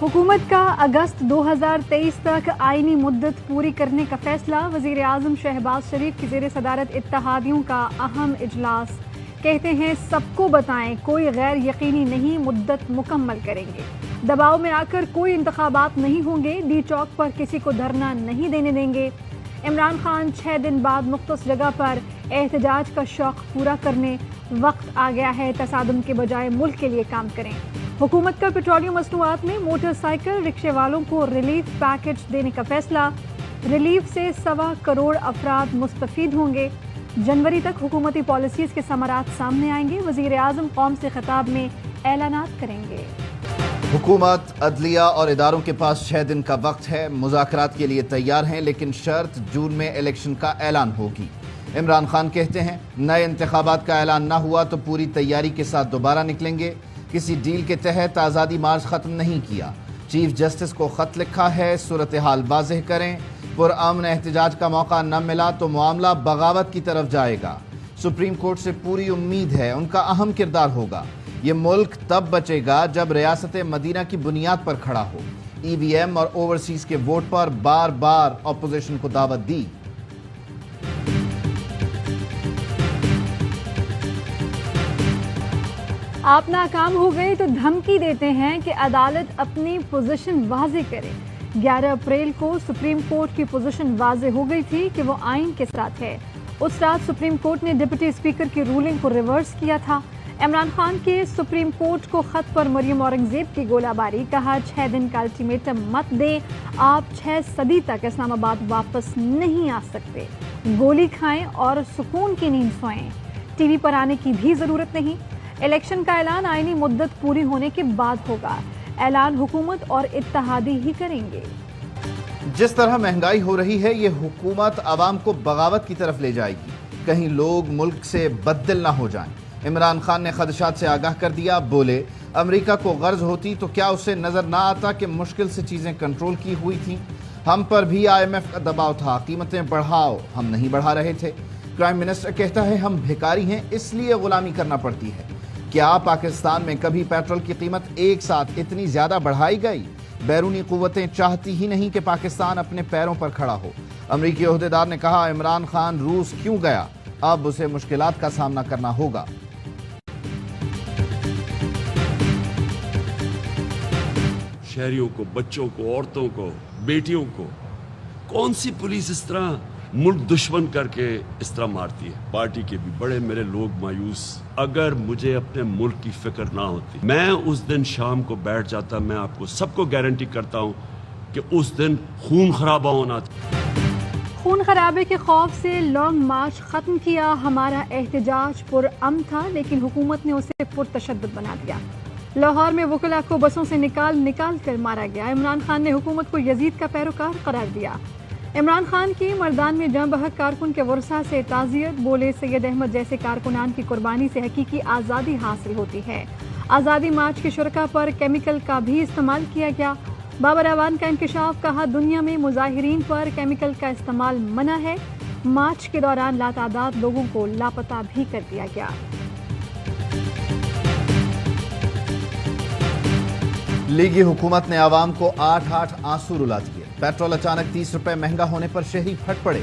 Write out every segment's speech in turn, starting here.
حکومت کا اگست 2023 تک آئینی مدت پوری کرنے کا فیصلہ۔ وزیر اعظم شہباز شریف کی زیر صدارت اتحادیوں کا اہم اجلاس۔ کہتے ہیں سب کو بتائیں، کوئی غیر یقینی نہیں، مدت مکمل کریں گے۔ دباؤ میں آ کر کوئی انتخابات نہیں ہوں گے، ڈی چوک پر کسی کو دھرنا نہیں دینے دیں گے۔ عمران خان 6 دن بعد مختص جگہ پر احتجاج کا شوق پورا کرنے، وقت آ گیا ہے تصادم کے بجائے ملک کے لیے کام کریں۔ حکومت کا پیٹرولیم مصنوعات میں موٹر سائیکل رکشے والوں کو ریلیف پیکج دینے کا فیصلہ۔ ریلیف سے 1.25 کروڑ افراد مستفید ہوں گے۔ جنوری تک حکومتی پالیسیز کے ثمرات سامنے آئیں گے۔ وزیر اعظم قوم سے خطاب میں اعلانات کریں گے۔ حکومت، عدلیہ اور اداروں کے پاس 6 دن کا وقت ہے، مذاکرات کے لیے تیار ہیں، لیکن شرط جون میں الیکشن کا اعلان ہوگی۔ عمران خان کہتے ہیں نئے انتخابات کا اعلان نہ ہوا تو پوری تیاری کے ساتھ دوبارہ نکلیں گے۔ کسی ڈیل کے تحت آزادی مارچ ختم نہیں کیا۔ چیف جسٹس کو خط لکھا ہے، صورتحال واضح کریں۔ پرامن احتجاج کا موقع نہ ملا تو معاملہ بغاوت کی طرف جائے گا۔ سپریم کورٹ سے پوری امید ہے، ان کا اہم کردار ہوگا۔ یہ ملک تب بچے گا جب ریاست مدینہ کی بنیاد پر کھڑا ہو۔ ای وی ایم اور اوورسیز کے ووٹ پر بار بار اپوزیشن کو دعوت دی۔ آپ ناکام ہو گئے تو دھمکی دیتے ہیں کہ عدالت اپنی پوزیشن واضح کرے۔ 11 اپریل کو سپریم کورٹ کی پوزیشن واضح ہو گئی تھی کہ وہ آئین کے ساتھ ہے۔ اس رات سپریم کورٹ نے ڈپٹی اسپیکر کی رولنگ کو ریورس کیا تھا۔ عمران خان کے سپریم کورٹ کو خط پر مریم اورنگزیب کی گولہ باری، کہا 6 دن کا الٹیمیٹم مت دیں، آپ 6 صدی تک اسلام آباد واپس نہیں آ سکتے۔ گولی کھائیں اور سکون کی نیند سوئیں، ٹی وی پر آنے کی بھی ضرورت نہیں۔ الیکشن کا اعلان آئینی مدت پوری ہونے کے بعد ہوگا۔ اعلان حکومت اور اتحادی ہی کریں گے۔ جس طرح مہنگائی ہو رہی ہے، یہ حکومت عوام کو بغاوت کی طرف لے جائے گی۔ کہیں لوگ ملک سے بددل نہ ہو جائیں۔ عمران خان نے خدشات سے آگاہ کر دیا، بولے امریکہ کو غرض ہوتی تو کیا اسے نظر نہ آتا کہ مشکل سے چیزیں کنٹرول کی ہوئی تھیں؟ ہم پر بھی IMF کا دباؤ تھا، قیمتیں بڑھاؤ، ہم نہیں بڑھا رہے تھے۔ پرائم منسٹر کہتا ہے ہم بھیکاری ہیں، اس لیے غلامی کرنا پڑتی ہے۔ کیا پاکستان میں کبھی پیٹرول کی قیمت ایک ساتھ اتنی زیادہ بڑھائی گئی؟ بیرونی قوتیں چاہتی ہی نہیں کہ پاکستان اپنے پیروں پر کھڑا ہو۔ امریکی عہدیدار نے کہا عمران خان روس کیوں گیا؟ اب اسے مشکلات کا سامنا کرنا ہوگا۔ شہریوں کو، بچوں کو، عورتوں کو، بیٹیوں کو کون سی پولیس اس طرح ملک دشمن کر کے اس طرح مارتی ہے؟ پارٹی کے بھی بڑے میرے لوگ مایوس۔ اگر مجھے اپنے ملک کی فکر نہ ہوتی، میں اس دن شام کو بیٹھ جاتا۔ میں آپ کو سب کو گارنٹی کرتا ہوں کہ اس دن خون خرابہ ہونا تھا۔ خون خرابے کے خوف سے لانگ مارچ ختم کیا۔ ہمارا احتجاج پرامن تھا، لیکن حکومت نے اسے پرتشدد بنا دیا۔ لاہور میں وکلاء کو بسوں سے نکال کر مارا گیا۔ عمران خان نے حکومت کو یزید کا پیروکار قرار دیا۔ عمران خان کی مردان میں جاں بحق کارکن کے ورثاء سے تعزیت، بولے سید احمد جیسے کارکنان کی قربانی سے حقیقی آزادی حاصل ہوتی ہے۔ آزادی مارچ کے شرکاء پر کیمیکل کا بھی استعمال کیا گیا۔ بابر اعوان کا انکشاف، کہا دنیا میں مظاہرین پر کیمیکل کا استعمال منع ہے۔ مارچ کے دوران لاتعداد لوگوں کو لاپتہ بھی کر دیا گیا۔ لیگی حکومت نے عوام کو 8 آنسو رلا دیے۔ پیٹرول اچانک 30 روپے مہنگا ہونے پر شہری پھٹ پڑے۔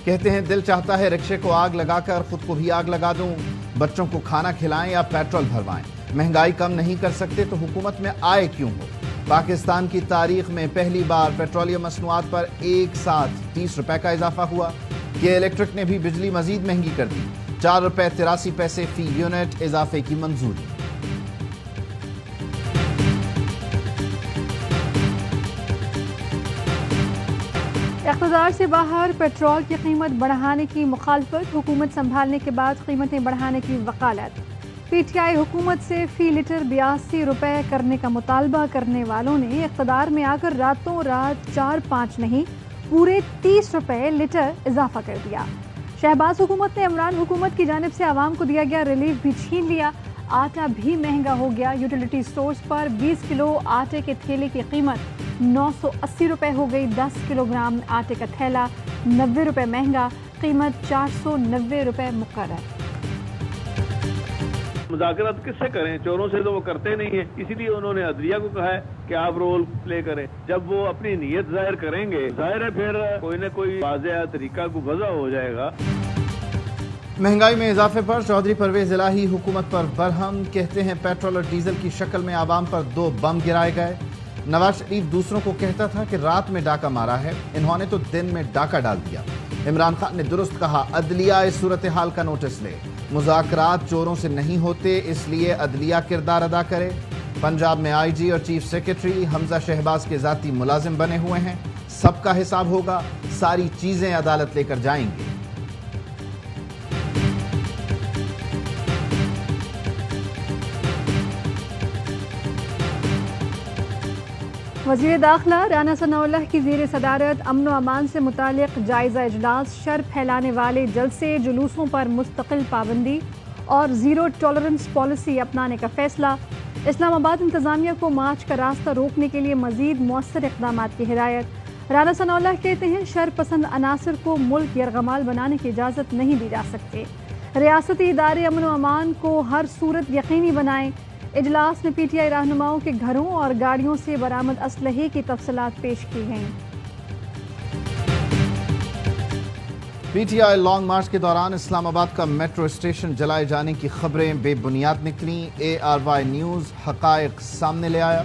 کہتے ہیں دل چاہتا ہے رکشے کو آگ لگا کر خود کو بھی آگ لگا دوں، بچوں کو کھانا کھلائیں یا پیٹرول بھروائیں۔ مہنگائی کم نہیں کر سکتے تو حکومت میں آئے کیوں ہو؟ پاکستان کی تاریخ میں پہلی بار پیٹرولیم مصنوعات پر ایک ساتھ 30 روپے کا اضافہ ہوا۔ کہ الیکٹرک نے بھی بجلی مزید مہنگی کر دی، 4 روپے 83 پیسے فی یونٹ اضافے کی منظوری۔ اقتدار سے باہر پیٹرول کی قیمت بڑھانے کی مخالفت، حکومت سنبھالنے کے بعد قیمتیں بڑھانے کی وکالت۔ پی ٹی آئی حکومت سے فی لیٹر 82 روپے کرنے کا مطالبہ کرنے والوں نے اقتدار میں آ کر راتوں رات 4-5 نہیں پورے 30 روپے لیٹر اضافہ کر دیا۔ شہباز حکومت نے عمران حکومت کی جانب سے عوام کو دیا گیا ریلیف بھی چھین لیا۔ آٹا بھی مہنگا ہو گیا۔ یوٹیلیٹی سٹورز پر 20 کلو آٹے کے تھیلے کی قیمت 980 روپے ہو گئی۔ 10 کلو گرام آٹے کا تھیلا 90 روپے مہنگا، قیمت 490 روپے مقرر۔ مذاکرات کس سے کریں؟ چوروں سے تو وہ کرتے نہیں ہیں، اسی لیے انہوں نے عدلیہ کو کہا ہے کہ آپ رول پلے کریں. جب وہ اپنی نیت ظاہر کریں گے، ظاہر ہے پھر کوئی نہ کوئی واضح طریقہ کو وضع ہو جائے گا. مہنگائی میں اضافے پر چودھری پرویز الہی حکومت پر برہم. کہتے ہیں پیٹرول اور ڈیزل کی شکل میں عوام پر 2 بم گرائے گئے. نواز شریف دوسروں کو کہتا تھا کہ رات میں ڈاکہ مارا ہے، انہوں نے تو دن میں ڈاکہ ڈال دیا. عمران خان نے درست کہا، عدلیہ اس صورتحال کا نوٹس لے. مذاکرات چوروں سے نہیں ہوتے، اس لیے عدلیہ کردار ادا کرے. پنجاب میں آئی جی اور چیف سیکرٹری حمزہ شہباز کے ذاتی ملازم بنے ہوئے ہیں. سب کا حساب ہوگا، ساری چیزیں عدالت لے کر جائیں گے. وزیر داخلہ رانا ثناء اللہ کی زیر صدارت امن و امان سے متعلق جائزہ اجلاس. شر پھیلانے والے جلسے جلوسوں پر مستقل پابندی اور زیرو ٹالرنس پالیسی اپنانے کا فیصلہ. اسلام آباد انتظامیہ کو مارچ کا راستہ روکنے کے لیے مزید مؤثر اقدامات کی ہدایت. رانا ثناء اللہ کہتے ہیں شر پسند عناصر کو ملک یرغمال بنانے کی اجازت نہیں دی جا سکتی. ریاستی ادارے امن و امان کو ہر صورت یقینی بنائیں. اجلاس میں پی ٹی آئی رہنماؤں کے گھروں اور گاڑیوں سے برآمد اسلحے کی تفصیلات پیش کی گئیں. P T I long march کے دوران اسلام آباد کا میٹرو اسٹیشن جلائے جانے کی خبریں بے بنیاد نکلیں. اے آر وائی نیوز حقائق سامنے لے آیا.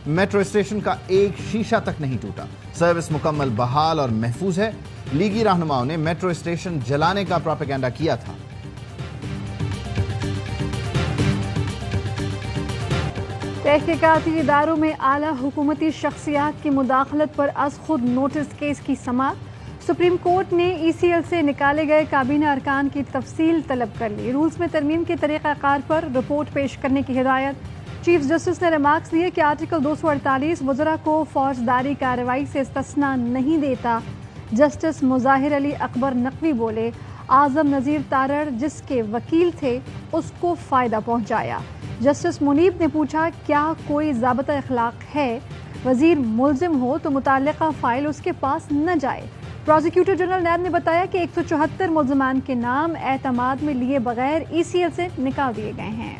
میٹرو اسٹیشن کا ایک شیشہ تک نہیں ٹوٹا، سروس مکمل بحال اور محفوظ ہے. لیگی رہنماؤں نے میٹرو اسٹیشن جلانے کا پروپیگنڈا کیا تھا. تحقیقاتی اداروں میں اعلیٰ حکومتی شخصیات کی مداخلت پر از خود نوٹس کیس کی سماعت. سپریم کورٹ نے ای سی ایل سے نکالے گئے کابینہ ارکان کی تفصیل طلب کر لی. رولز میں ترمیم کے طریقہ کار پر رپورٹ پیش کرنے کی ہدایت. چیف جسٹس نے ریمارکس دیے کہ آرٹیکل 248 وزراء کو فوجداری کارروائی سے استثناء نہیں دیتا. جسٹس مظاہر علی اکبر نقوی بولے، اعظم نذیر تارڑ جس کے وکیل تھے اس کو فائدہ پہنچایا. جسٹس منیب نے پوچھا، کیا کوئی ضابطہ اخلاق ہے؟ وزیر ملزم ہو تو متعلقہ فائل اس کے پاس نہ جائے. پروزیکیوٹر جنرل نیب نے بتایا کہ 174 ملزمان کے نام اعتماد میں لیے بغیر ای سی ایل سے نکال دیے گئے ہیں.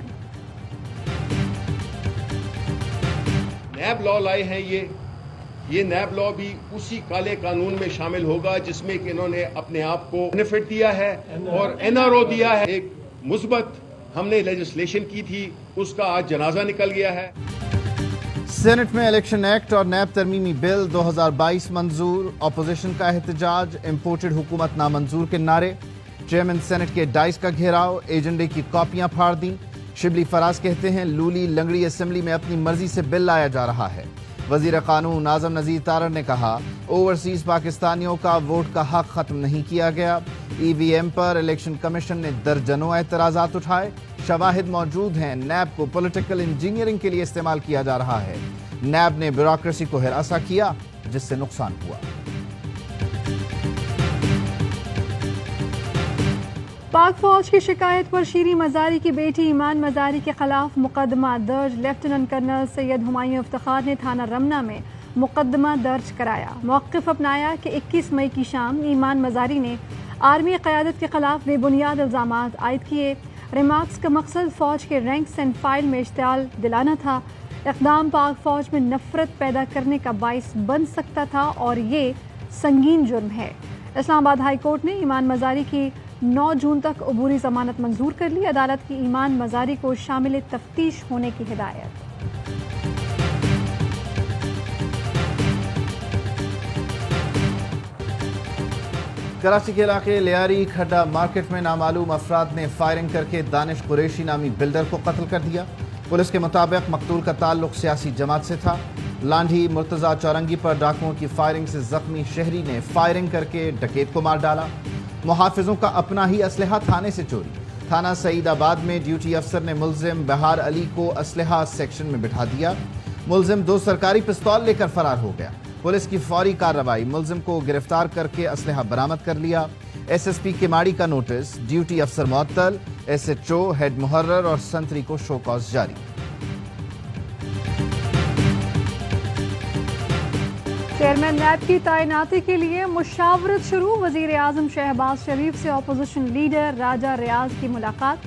نیب لا لائے ہیں یہ نیب لا بھی اسی کالے قانون میں شامل ہوگا جس میں کہ انہوں نے اپنے آپ کو بینیفٹ دیا ہے اور این آر او دیا ہے. ایک مثبت ہم نے لیجسلیشن کی تھی، اس کا آج جنازہ نکل گیا ہے. سینٹ میں الیکشن ایکٹ اور نیب ترمیمی بل 2022 منظور. اپوزیشن کا احتجاج، امپورٹڈ حکومت نامنظور کے نعرے. چیئرمین سینٹ کے ڈائس کا گھیراؤ، ایجنڈے کی کاپیاں پھاڑ دیں. شبلی فراز کہتے ہیں لولی لنگڑی اسمبلی میں اپنی مرضی سے بل لایا جا رہا ہے. وزیر قانون اعظم نذیر تارڑ نے کہا، اوورسیز پاکستانیوں کا ووٹ کا حق ختم نہیں کیا گیا. ای وی ایم پر الیکشن کمیشن نے درجنوں اعتراضات اٹھائے. شواہد موجود ہیں، نیب کو پولیٹیکل انجینئرنگ کے لیے استعمال کیا جا رہا ہے. نیب نے بیوروکریسی کو ہراساں کیا جس سے نقصان ہوا. پاک فوج کی شکایت پر شیریں مزاری کی بیٹی ایمان مزاری کے خلاف مقدمہ درج. لیفٹیننٹ کرنل سید ہمایوں افتخار نے تھانہ رمنا میں مقدمہ درج کرایا. موقف اپنایا کہ 21 مئی کی شام ایمان مزاری نے آرمی قیادت کے خلاف بے بنیاد الزامات عائد کیے. ریمارکس کا مقصد فوج کے رینکس اینڈ فائل میں اشتعال دلانا تھا. اقدام پاک فوج میں نفرت پیدا کرنے کا باعث بن سکتا تھا اور یہ سنگین جرم ہے. اسلام آباد ہائی کورٹ نے ایمان مزاری کی 9 جون تک عبوری ضمانت منظور کر لی. عدالت کی ایمان مزاری کو شامل تفتیش ہونے کی ہدایت. کراچی کے علاقے لیاری کھڈا مارکیٹ میں نامعلوم افراد نے فائرنگ کر کے دانش قریشی نامی بلڈر کو قتل کر دیا. پولیس کے مطابق مقتول کا تعلق سیاسی جماعت سے تھا. لانڈھی مرتضیٰ چورنگی پر ڈاکوؤں کی فائرنگ سے زخمی شہری نے فائرنگ کر کے ڈکیت کو مار ڈالا. محافظوں کا اپنا ہی اسلحہ تھانے سے چوری. تھانہ سعید آباد میں ڈیوٹی افسر نے ملزم بہار علی کو اسلحہ سیکشن میں بٹھا دیا. ملزم 2 سرکاری پستول لے کر فرار ہو گیا. پولیس کی فوری کارروائی، ملزم کو گرفتار کر کے اسلحہ برآمد کر لیا. ایس ایس پی کیماڑی کا نوٹس، ڈیوٹی افسر معطل، ایس ایچ او ہیڈ محرر اور سنتری کو شو کاز جاری. چیئرمین نیب کی تعیناتی کے لیے مشاورت شروع. وزیر اعظم شہباز شریف سے اپوزیشن لیڈر راجہ ریاض کی ملاقات.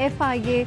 FIA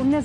19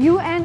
UN